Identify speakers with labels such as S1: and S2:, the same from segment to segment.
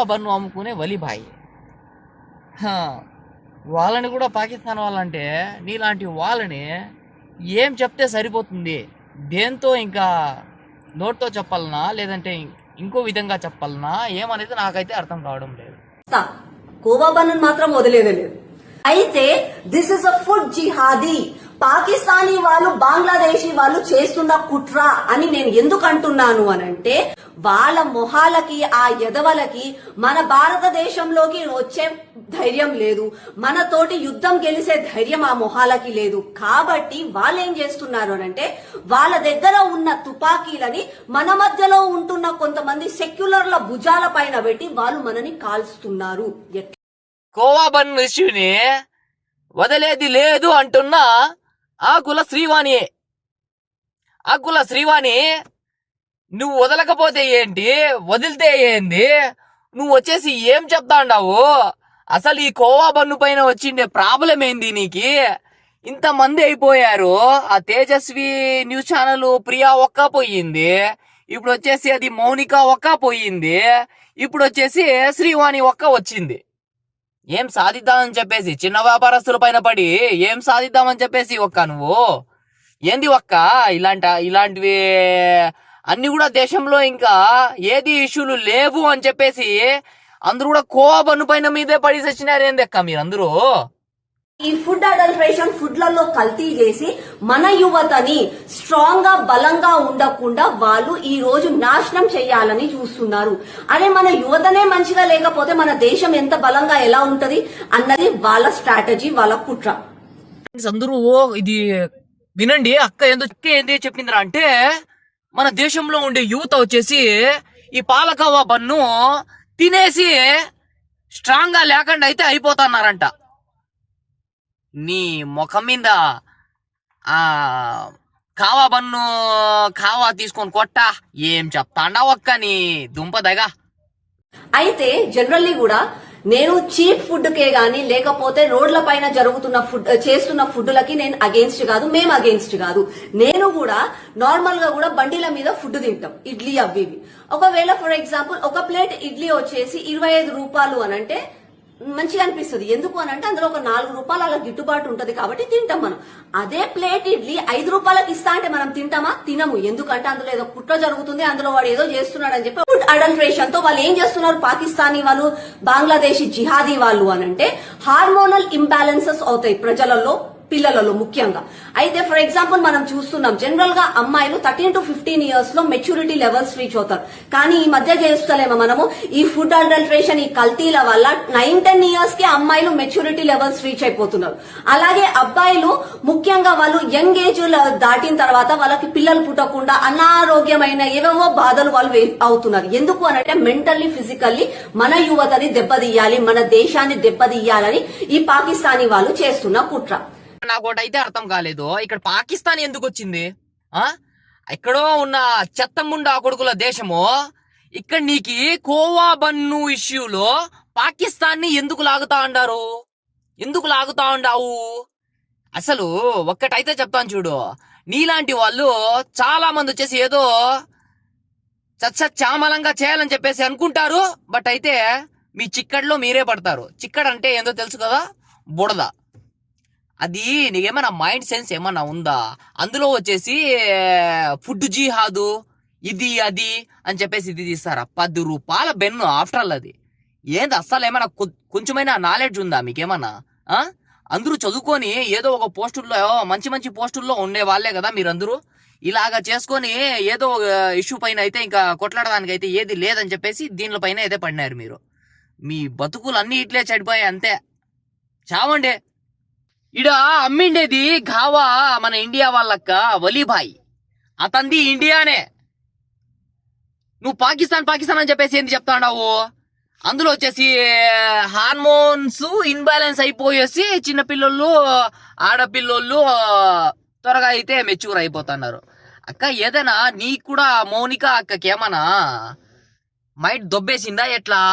S1: Bun అమ్ముకునే వలీభాయ్. వాళ్ళని కూడా పాకిస్తాన్ వాళ్ళంటే నీలాంటి వాళ్ళని ఏం చెప్తే సరిపోతుంది? దేంతో ఇంకా నోట్తో చెప్పాలనా లేదంటే ఇంకో విధంగా చెప్పాలనా ఏమనేది నాకైతే అర్థం కావడం లేదు.
S2: కోవా బన్ను మాత్రం వదిలేదలేదు. అయితే this is a food jihadi. Pakistani వాళ్ళు బంగ్లాదేశీ వాళ్ళు చేస్తున్న కుట్ర అని నేను ఎందుకు అంటున్నాను అనంటే, వాళ్ళ మొహాలకి ఆ ఎదవలకి మన భారతదేశంలోకి వచ్చే ధైర్యం లేదు, మనతోటి యుద్ధం గెలిచే ధైర్యం ఆ మొహాలకి లేదు. కాబట్టి వాళ్ళు ఏం చేస్తున్నారు అనంటే, వాళ్ళ దగ్గర ఉన్న తుపాకీలని మన మధ్యలో ఉంటున్న కొంతమంది సెక్యులర్ల భుజాల పైన పెట్టి వాళ్ళు మనని కాల్స్తున్నారు.
S1: కోవా బన్ను ఇష్యూని వదిలేది లేదు అంటున్నా ఆకుల శ్రీవాణి. ఆకుల శ్రీవాణి, నువ్వు వదలకపోతే ఏంటి, వదిలితే ఏంది? నువ్వు వచ్చేసి ఏం చెప్తాండావు? అసలు ఈ కోవా బన్ను పైన వచ్చిండే ప్రాబ్లం ఏంది నీకి? ఇంతమంది అయిపోయారు. ఆ తేజస్వి న్యూస్ ఛానల్ ప్రియా ఒక్క పోయింది, ఇప్పుడు వచ్చేసి అది మౌనిక ఒక్క పోయింది, ఇప్పుడు వచ్చేసి శ్రీవాణి ఒక్క వచ్చింది. ఏం సాధిద్దామని చెప్పేసి చిన్న వ్యాపారస్తుల పైన పడి ఏం సాధిద్దామని చెప్పేసి ఒక్క నువ్వు ఏంది ఒక్క ఇలాంటివి అన్ని కూడా దేశంలో ఇంకా ఏది ఇష్యూలు లేవు అని చెప్పేసి అందరూ కూడా కోవా బన్ను పైన మీదే పడి సచ్చినారు. ఏంది అక్క మీరందరూ?
S2: ఈ ఫుడ్ అడల్ట్రేషన్ ఫుడ్లలో కల్తీ చేసి మన యువతని స్ట్రాంగ్ గా బలంగా ఉండకుండా వాళ్ళు ఈ రోజు నాశనం చేయాలని చూస్తున్నారు. అదే మన యువతనే మంచిగా లేకపోతే మన దేశం ఎంత బలంగా ఎలా ఉంటది అన్నది వాళ్ళ స్ట్రాటజీ, వాళ్ళ కుట్ర.
S1: అందరూ ఇది వినండి. అక్క ఏంది చెప్పిందిరా అంటే, మన దేశంలో ఉండే యువత వచ్చేసి ఈ పాలకోవా బన్ను తినేసి స్ట్రాంగ్ గా లేకుండా అయితే అయిపోతున్నారంట. నీ ముఖం మీద ఆ కావా బన్ను కావా తీసుకొని కొట్టా ఏం చెప్తాండా ఒక్క నీ దుంపదగా.
S2: అయితే జనరల్లీ కూడా నేను చీప్ ఫుడ్ కే గానీ లేకపోతే రోడ్ల పైన జరుగుతున్న ఫుడ్ చేస్తున్న ఫుడ్లకి నేను అగేన్స్ట్ కాదు, మేము అగేన్స్ట్ కాదు. నేను కూడా నార్మల్ గా కూడా బండిల మీద ఫుడ్ తింటాం, ఇడ్లీ అవి ఇవి. ఒకవేళ ఫర్ ఎగ్జాంపుల్ ఒక ప్లేట్ ఇడ్లీ వచ్చేసి 25 రూపాయలు అనంటే మంచిగా అనిపిస్తుంది. ఎందుకు అనంటే అందులో ఒక 4 రూపాయలు అలా గిట్టుబాటు ఉంటది కాబట్టి తింటాం మనం. అదే ప్లేట్ ఇడ్లీ 5 రూపాయలకి ఇస్తా అంటే మనం తింటామా? తినము. ఎందుకంటే అందులో ఏదో కుట్ర జరుగుతుంది, అందులో వాడు ఏదో చేస్తున్నాడు అని చెప్పి. ఫుడ్ అడల్ట్రేషన్ తో వాళ్ళు ఏం చేస్తున్నారు, పాకిస్తానీ వాళ్ళు, బంగ్లాదేశీ జిహాదీ వాళ్ళు అనంటే హార్మోనల్ ఇంబ్యాలెన్సెస్ అవుతాయి ప్రజలలో, పిల్లలలో ముఖ్యంగా. అయితే ఫర్ ఎగ్జాంపుల్ మనం చూస్తున్నాం జనరల్ గా అమ్మాయిలు 13 to 15 ఇయర్స్ లో మెచ్యూరిటీ లెవెల్స్ రీచ్ అవుతారు. కానీ ఈ మధ్య చేస్తలేమో మనము ఈ ఫుడ్ అడల్ట్రేషన్, ఈ కల్తీల వల్ల 9-10 ఇయర్స్ కి అమ్మాయిలు మెచ్యూరిటీ లెవెల్స్ రీచ్ అయిపోతున్నారు. అలాగే అబ్బాయిలు ముఖ్యంగా వాళ్ళు యంగ్ ఏజ్ దాటిన తర్వాత వాళ్ళకి పిల్లలు పుట్టకుండా అనారోగ్యమైన ఏవేవో బాధలు వాళ్ళు అవుతున్నారు. ఎందుకు అనంటే మెంటల్లీ ఫిజికల్లీ మన యువతని దెబ్బతీయాలి, మన దేశాన్ని దెబ్బతీయాలని ఈ పాకిస్తానీ వాళ్ళు చేస్తున్న కుట్ర.
S1: నాకు ఒకటైతే అర్థం కాలేదు, ఇక్కడ పాకిస్తాన్ ఎందుకు వచ్చింది? ఎక్కడో ఉన్న చెత్తముండా కొడుకుల దేశము ఇక్కడ నీకి కోవా బన్ను ఇష్యూలో పాకిస్తాన్ ని ఎందుకు లాగుతా ఉండారు? ఎందుకు లాగుతా ఉండావు? అసలు ఒక్కటైతే చెప్తాను చూడు, నీలాంటి వాళ్ళు చాలా మంది వచ్చేసి ఏదో చామలంగా చేయాలని చెప్పేసి అనుకుంటారు. బట్ అయితే మీ చిక్కడిలో మీరే పడతారు. చిక్కడ్ అంటే ఏందో తెలుసు కదా, బుడద. అది నీకేమన్నా మైండ్ సెన్స్ ఏమన్నా ఉందా? అందులో వచ్చేసి ఫుడ్ జిహాదు ఇది అది అని చెప్పేసి ఇది తీస్తారా? 10 రూపాయల బెన్ను ఆఫ్టర్ ఆల్. అది ఏంది? అస్సలు ఏమన్నా కొంచెమైనా నాలెడ్జ్ ఉందా మీకేమన్నా? అందరూ చదువుకొని ఏదో ఒక పోస్టుల్లో మంచి మంచి పోస్టుల్లో ఉండే వాళ్ళే కదా మీరందరూ. ఇలాగా చేసుకొని ఏదో ఇష్యూ పైన అయితే ఇంకా కొట్లాడడానికి అయితే ఏది లేదని చెప్పేసి దీనిపైన అయితే పడినారు మీరు. మీ బతుకులు అన్ని ఇట్లే చెడిపోయాయి అంతే. చావండి. ఇడ అమ్మిండేది ఘావా మన ఇండియా వాళ్ళక్క వలీభాయ్, అతంది ఇండియానే. నువ్వు పాకిస్తాన్ పాకిస్తాన్ అని చెప్పేసి ఏంది చెప్తాండావు? అందులో వచ్చేసి హార్మోన్స్ ఇన్బ్యాలెన్స్ అయిపోయేసి చిన్నపిల్లలు ఆడపిల్లోళ్ళు త్వరగా అయితే మెచ్యూర్ అయిపోతున్నారు. అక్క ఏదైనా నీకు కూడా మౌనిక అక్కకేమన్నా మైట్ దొబ్బేసిందా ఎట్లా?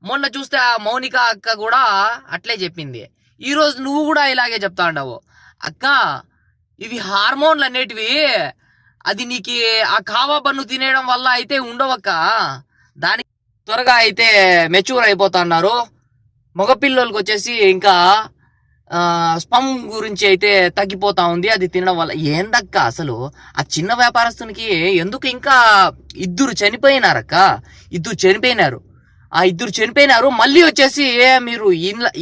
S1: మొన్న చూస్తే ఆ మౌనిక అక్క కూడా అట్లే చెప్పింది. ఈ రోజు నువ్వు కూడా ఇలాగే చెప్తా ఉండవు. అక్క ఇవి హార్మోన్లు అనేటివి, అది నీకు ఆ కావా బన్ను తినేయడం వల్ల అయితే ఉండవక్క. దానికి త్వరగా అయితే మెచ్యూర్ అయిపోతున్నారు. మగపిల్లలకి వచ్చేసి ఇంకా స్పమ్ గురించి అయితే తగ్గిపోతా ఉంది అది తినడం వల్ల. ఏందక్క అసలు ఆ చిన్న వ్యాపారస్తునికి ఎందుకు ఇంకా ఇద్దరు చనిపోయినారక్క, ఇద్దరు చనిపోయినారు. మళ్ళీ వచ్చేసి మీరు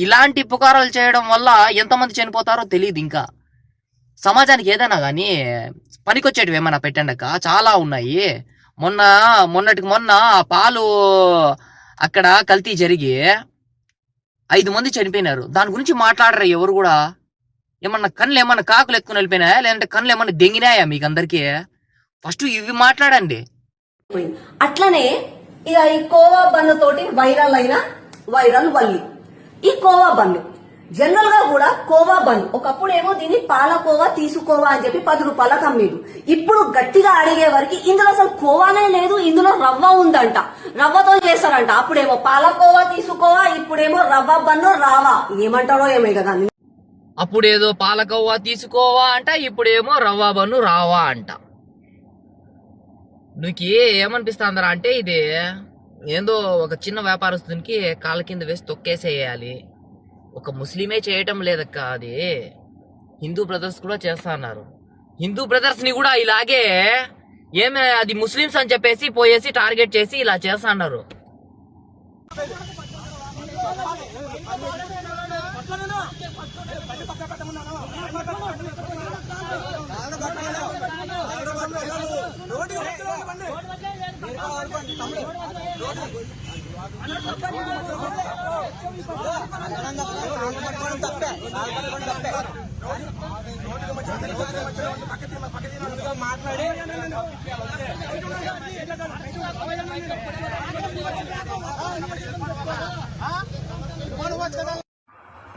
S1: ఇలాంటి పుకారాలు చేయడం వల్ల ఎంతమంది చనిపోతారో తెలియదు. ఇంకా సమాజానికి ఏదైనా కానీ పనికొచ్చేటివి ఏమైనా పెట్టండి అక్క, చాలా ఉన్నాయి. మొన్నటికి మొన్న పాలు అక్కడ కల్తీ జరిగి 5 మంది చనిపోయినారు. దాని గురించి మాట్లాడరా ఎవరు కూడా? ఏమన్నా కాకులు ఎత్తుకుని వెళ్ళిపోయినాయా, లేదంటే కళ్ళు ఏమన్నా దెంగినాయా మీకు అందరికీ? ఫస్ట్ ఇవి మాట్లాడండి.
S2: అట్లనే ఇక ఈ కోవా బన్ను తోటి వైరల్ వల్లి. ఈ కోవా బన్ను జనరల్ గా కూడా కోవా బన్ ఒకప్పుడు ఏమో దీన్ని పాలకోవా తీసుకోవా అని చెప్పి 10 రూపాయలకు అమ్మేది. ఇప్పుడు గట్టిగా అడిగే వరకు ఇందులో అసలు కోవానే లేదు, ఇందులో రవ్వ ఉందంట, రవ్వతో చేస్తారంట. అప్పుడేమో పాలకోవా తీసుకోవా, ఇప్పుడేమో రవ్వ బన్ను రావా, ఏమంటారో ఏమే కదా.
S1: అప్పుడేదో పాలకోవా తీసుకోవా అంట, ఇప్పుడేమో రవ్వ బన్ను రావా అంట. నీకు ఏమనిపిస్తుందరా అంటే ఇది ఏందో ఒక చిన్న వ్యాపారస్తునికి కాళ్ళ కింద వేసి తొక్కేసేయాలి. ఒక ముస్లిమే చేయటం లేదక్క, అది హిందూ బ్రదర్స్ కూడా చేస్తా అన్నారు. హిందూ బ్రదర్స్ ని కూడా ఇలాగే అది ముస్లిమ్స్ అని చెప్పేసి పోయేసి టార్గెట్ చేసి ఇలా చేస్తా అన్నారు.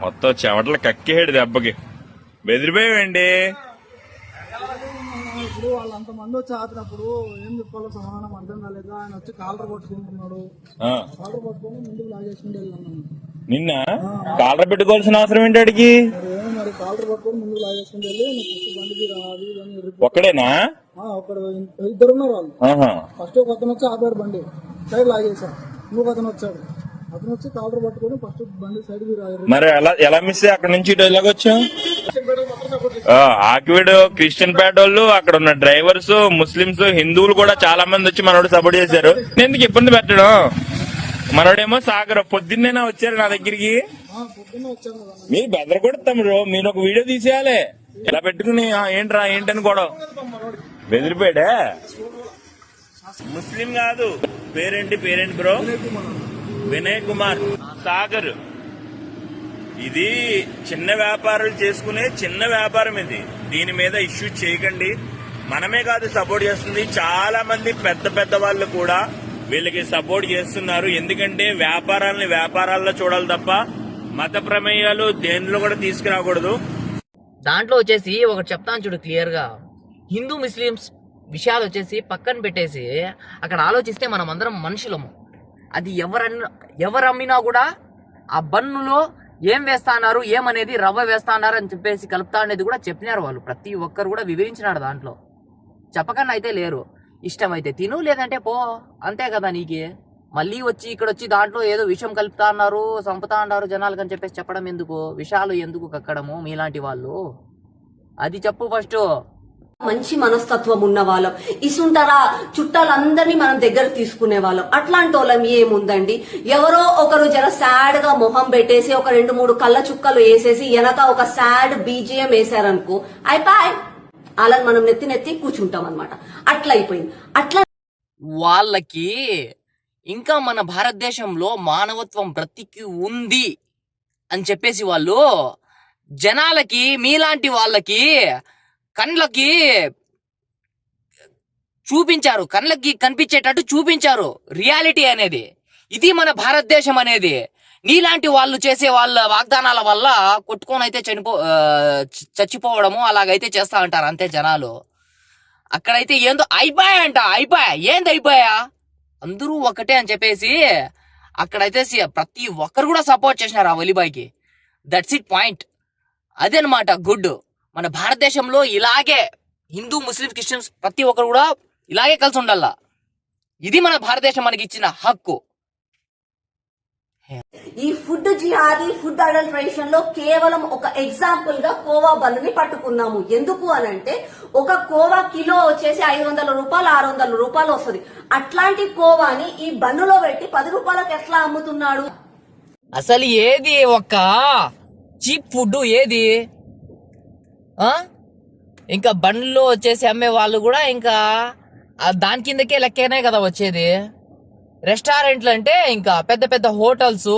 S3: మొత్తం చెమటలు కక్కేడు దెబ్బకి బెదిరిపోయావండి.
S4: ఇప్పుడు వాళ్ళంత మంది వచ్చి ఆపినప్పుడు ఏం చెప్పాలో సమాధానం అర్థం కాలేదు. ఆయన వచ్చి కాలర్ పట్టుకుంటున్నాడు, కాలర్ పట్టుకుని ముందుకు లాగేసుకుంటూ వెళ్ళాను.
S3: నిన్న కాలర్ పెట్టుకోవాల్సిన అవసరం ఏంటి అడిగి?
S4: మరి కాలర్ పట్టుకొని ముందుకు లాగేసుకుంటూ వెళ్ళి బండికి రాదు.
S3: ఒక్కడేనా?
S4: ఒక్కడు, ఇద్దరు ఉన్నారు వాళ్ళు. ఫస్ట్ ఒక అతను వచ్చి ఆపాడు, బండి సైడ్ లాగేశాడు. ఇంకొక అతను వచ్చాడు, అతను వచ్చి కాలర్ పట్టుకొని ఫస్ట్ బండి సైడ్
S3: మరి ఎలా మిస్ అక్కడ నుంచి ఇటు ఎలాగొచ్చాం? ఆకివీడు క్రిస్టియన్ పేట వాళ్ళు, అక్కడ ఉన్న డ్రైవర్స్, ముస్లింస్, హిందువులు కూడా చాలా మంది వచ్చి మనోడు సపోర్ట్ చేశారు. నేను ఎందుకు ఇబ్బంది పెట్టడం? మనోడేమో సాగర్ పొద్దున్నేనా వచ్చారు నా దగ్గరికి. మీరు బెదరకూడదు తమ్ముడు, మీరు ఒక వీడియో తీసేయాలి. ఇలా పెట్టుకుని ఏంట్రా ఏంటని కూడా బెదిరిపోయాడే. ముస్లిం కాదు, పేరేంటి బ్రో? వినయ్ కుమార్ సాగర్. ఇది చిన్న వ్యాపారాలు చేసుకునే చిన్న వ్యాపారం ఇది. దీని మీద ఇష్యూ చేయకండి. మనమే కాదు సపోర్ట్ చేస్తుంది, చాలా మంది పెద్ద వాళ్ళు కూడా వీళ్ళకి సపోర్ట్ చేస్తున్నారు. ఎందుకంటే వ్యాపారాల్లో చూడాలి తప్ప మత ప్రమేయాలు దేనిలో కూడా తీసుకురాకూడదు.
S1: దాంట్లో వచ్చేసి ఒకటి చెప్తాను చూడు క్లియర్ గా, హిందూ ముస్లిమ్స్ విషయాలు వచ్చేసి పక్కన పెట్టేసి అక్కడ ఆలోచిస్తే మనం అందరం మనుషులము. అది ఎవరమ్మినా కూడా ఆ బన్నులో ఏం వేస్తాన్నారు, ఏమనేది రవ్వ వేస్తాన్నారు అని చెప్పేసి కలుపుతా అనేది కూడా చెప్పినారు వాళ్ళు. ప్రతి ఒక్కరు కూడా వివరించినాడు దాంట్లో. చెప్పకన్నా అయితే లేరు. ఇష్టమైతే తిను, లేదంటే పో, అంతే కదా. నీకే మళ్ళీ వచ్చి ఇక్కడ వచ్చి దాంట్లో ఏదో విషయం కలుపుతా అన్నారు, చంపుతా అన్నారు జనాలకు అని చెప్పేసి చెప్పడం ఎందుకు? విషయాలు ఎందుకు కక్కడము మీలాంటి వాళ్ళు? అది చెప్పు ఫస్ట్.
S2: మంచి మనస్తత్వం ఉన్న వాళ్ళం, ఇసుంటారా చుట్టాలందరినీ మనం దగ్గర తీసుకునే వాళ్ళం. అట్లాంటి వాళ్ళం ఏముందండి, ఎవరో ఒకరు జర సాడ్ గా మొహం పెట్టేసి ఒక 2-3 కళ్ళ చుక్కలు వేసేసి వెనక ఒక సాడ్ బీజిఎం వేసారనుకో అయిపోయి అలా మనం నెత్తి కూర్చుంటాం అనమాట. అట్లా అయిపోయింది. అట్లా
S1: వాళ్ళకి ఇంకా మన భారతదేశంలో మానవత్వం బ్రతికి ఉంది అని చెప్పేసి వాళ్ళు జనాలకి, మీలాంటి వాళ్ళకి కళ్ళకి చూపించారు, కళ్ళకి కనిపించేటట్టు చూపించారు రియాలిటీ అనేది. ఇది మన భారతదేశం అనేది. నీలాంటి వాళ్ళు చేసే వాళ్ళ వాగ్దానాల వల్ల కొట్టుకొని అయితే చచ్చిపోవడము అలాగైతే చేస్తా అంటారు అంతే జనాలు. అక్కడైతే ఏందో అయిపోయా ఏంది అయిపోయా అందరూ ఒకటే అని చెప్పేసి అక్కడైతే ప్రతి ఒక్కరు కూడా సపోర్ట్ చేసినారు ఆ వలిబాయ్కి. That's it point. అదనమాట గుడ్. మన భారతదేశంలో ఇలాగే హిందూ, ముస్లిం, క్రిస్టియన్స్ ప్రతి ఒక్కరు కూడా ఇలాగే కలిసి ఉండాల. ఇది మన భారతదేశం మనకి ఇచ్చిన హక్కు.
S2: ఈ ఫుడ్ జిహాదీ ఫుడ్ అడల్ట్రేషన్ లో కేవలం ఒక ఎగ్జాంపుల్ గా కోవా బన్నుని పట్టుకున్నాము. ఎందుకు అనంటే ఒక కోవా కిలో వచ్చేసి 500 రూపాయలు 600 రూపాయలు వస్తుంది. అట్లాంటి కోవాని ఈ బన్నులో పెట్టి 10 రూపాయలకు ఎట్లా అమ్ముతున్నాడు?
S1: అసలు ఏది ఒక చీప్ ఫుడ్ ఏది? ఇంకా బండ్లో వచ్చేసి అమ్మే వాళ్ళు కూడా ఇంకా దాని కిందకే లెక్కనే కదా వచ్చేది. రెస్టారెంట్లు అంటే ఇంకా పెద్ద పెద్ద హోటల్స్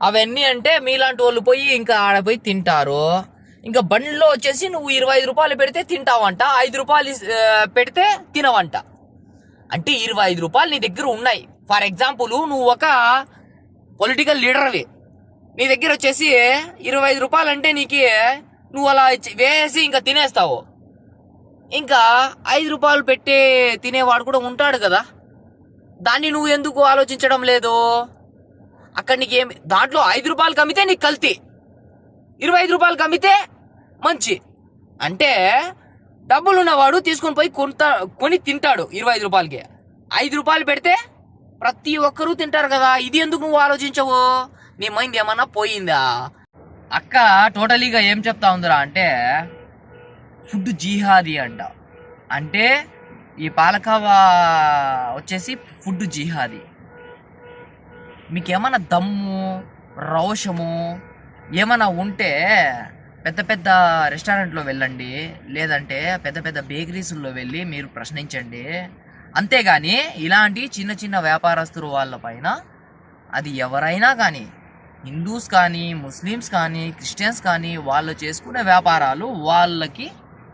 S1: అవన్నీ అంటే మీలాంటి వాళ్ళు పోయి ఇంకా ఆడపోయి తింటారు. ఇంకా బండ్లో వచ్చేసి నువ్వు 25 రూపాయలు పెడితే తింటావంట, 5 రూపాయలు పెడితే తినవంట. అంటే 25 రూపాయలు నీ దగ్గర ఉన్నాయి. ఫర్ ఎగ్జాంపుల్ నువ్వు ఒక పొలిటికల్ లీడర్వి, నీ దగ్గర వచ్చేసి 25 రూపాయలు అంటే నీకు నువ్వు అలా వేసి ఇంకా తినేస్తావు. ఇంకా 5 రూపాయలు పెట్టే తినేవాడు కూడా ఉంటాడు కదా, దాన్ని నువ్వు ఎందుకు ఆలోచించడం లేదు? అక్కడ నీకేమి దాంట్లో 5 రూపాయలు కమ్మితే నీకు కల్తీ, 25 రూపాయలు కమ్మితే మంచి. అంటే డబ్బులు ఉన్నవాడు తీసుకొని పోయి కొని తింటాడు 25 రూపాయలకి. 5 రూపాయలు పెడితే ప్రతి ఒక్కరూ తింటారు కదా. ఇది ఎందుకు నువ్వు ఆలోచించవు? నీ మైండ్ ఏమన్నా పోయిందా? అక్క టోటలీగా ఏం చెప్తా ఉందిరా అంటే ఫుడ్ జిహాదీ అంట. అంటే ఈ పాలకావా వచ్చేసి ఫుడ్ జిహాదీ. మీకేమన్నా దమ్ము రోషము ఏమన్నా ఉంటే పెద్ద పెద్ద రెస్టారెంట్లో వెళ్ళండి, లేదంటే పెద్ద పెద్ద బేకరీస్లో వెళ్ళి మీరు ప్రశ్నించండి. అంతేగాని ఇలాంటి చిన్న చిన్న వ్యాపారస్తులు వాళ్ళ పైన, అది ఎవరైనా కానీ హిందూస్ కానీ ముస్లిమ్స్ కానీ క్రిస్టియన్స్ కానీ వాళ్ళు చేసుకునే వ్యాపారాలు వాళ్ళకి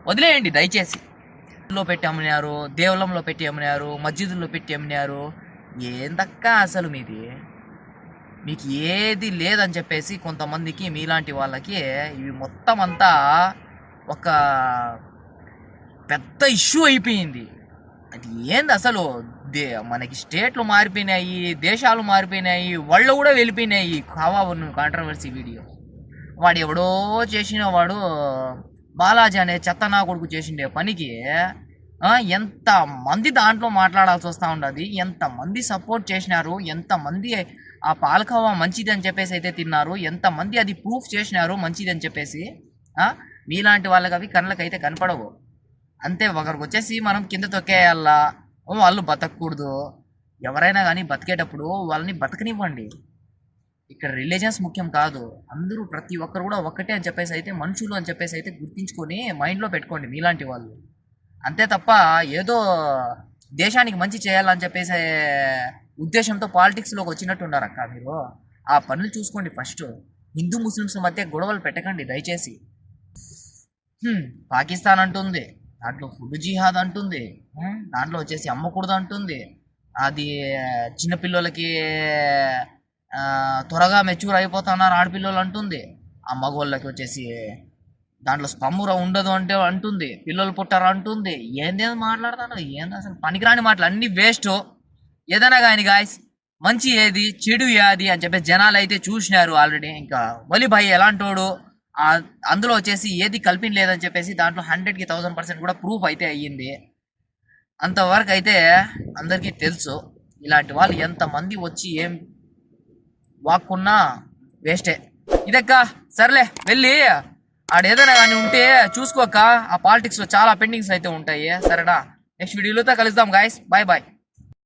S1: వదిలేయండి దయచేసి. లో పెట్టి అమ్మినారు, దేవుళ్ళంలో పెట్టి అమ్మినారు, మస్జిదుల్లో పెట్టి అమ్మినారు. ఏందక్క అసలు మీది? మీకు ఏది లేదని చెప్పేసి కొంతమందికి మీలాంటి వాళ్ళకి ఇవి మొత్తం అంతా ఒక పెద్ద ఇష్యూ అయిపోయింది. అది ఏంది అసలు? మనకి స్టేట్లు మారిపోయినాయి, దేశాలు మారిపోయినాయి, వాళ్ళు కూడా వెళ్ళిపోయినాయి. కాంట్రవర్సీ వీడియో వాడు ఎవడో చేసిన వాడు బాలాజీ అనే చెత్తనా కొడుకు చేసిండే పనికి ఎంత మంది దాంట్లో మాట్లాడాల్సి వస్తూ ఉండదు. ఎంతమంది సపోర్ట్ చేసినారు, ఎంతమంది ఆ పాలకోవా మంచిది అని చెప్పేసి అయితే తిన్నారు, ఎంతమంది అది ప్రూఫ్ చేసినారు మంచిది అని చెప్పేసి. మీలాంటి వాళ్ళకి అవి కళ్ళకైతే కనపడవు. అంతే, ఒకరికి వచ్చేసి మనం కింద తొక్కేయాలా, వాళ్ళు బతకూడదు. ఎవరైనా కానీ బతికేటప్పుడు వాళ్ళని బతకనివ్వండి. ఇక్కడ రిలీజియన్స్ ముఖ్యం కాదు. అందరూ ప్రతి ఒక్కరు కూడా ఒక్కటే అని చెప్పేసి అయితే మనుషులు అని చెప్పేసి అయితే గుర్తించుకొని మైండ్లో పెట్టుకోండి మీలాంటి వాళ్ళు. అంతే తప్ప ఏదో దేశానికి మంచి చేయాలని చెప్పేసి ఉద్దేశంతో పాలిటిక్స్లోకి వచ్చినట్టున్నారు అక్క మీరు. ఆ పనులు చూసుకోండి ఫస్ట్. హిందూ ముస్లిమ్స్ మధ్య గొడవలు పెట్టకండి దయచేసి. పాకిస్తాన్ అంటుంది, దాంట్లో ఫుడ్ జిహాద్ అంటుంది, దాంట్లో వచ్చేసి అమ్మకూడదు అంటుంది. అది చిన్నపిల్లలకి త్వరగా మెచ్యూర్ అయిపోతున్నారు ఆడపిల్లలు అంటుంది. ఆ మగవాళ్ళకి వచ్చేసి దాంట్లో స్పమ్ముర ఉండదు అంటే అంటుంది, పిల్లలు పుట్టారు అంటుంది. ఏందేదో మాట్లాడుతున్నారు, ఏంది అసలు పనికిరాని మాటలు అన్ని వేస్ట్. ఏదైనా కానీ గాయస్ మంచి ఏది చెడు ఏది అని చెప్పేసి జనాలు అయితే చూసినారు ఆల్రెడీ. ఇంకా వలి భాయ్ ఎలాంటోడు, అందులో వచ్చేసి ఏది కల్పిన లేదని చెప్పేసి దాంట్లో 100కి 1000% కూడా ప్రూఫ్ అయితే అయ్యింది. అంతవరకు అయితే అందరికీ తెలుసు. ఇలాంటి వాళ్ళు ఎంతమంది వచ్చి ఏం వాక్కున్నా వేస్టే. ఇదక్క సర్లే, వెళ్ళి ఆడేదైనా కానీ ఉంటే చూసుకోక. ఆ పాలిటిక్స్లో చాలా పెండింగ్స్ అయితే ఉంటాయి. సరేనా? నెక్స్ట్ వీడియోలో కలుద్దాం గాయస్. Bye bye.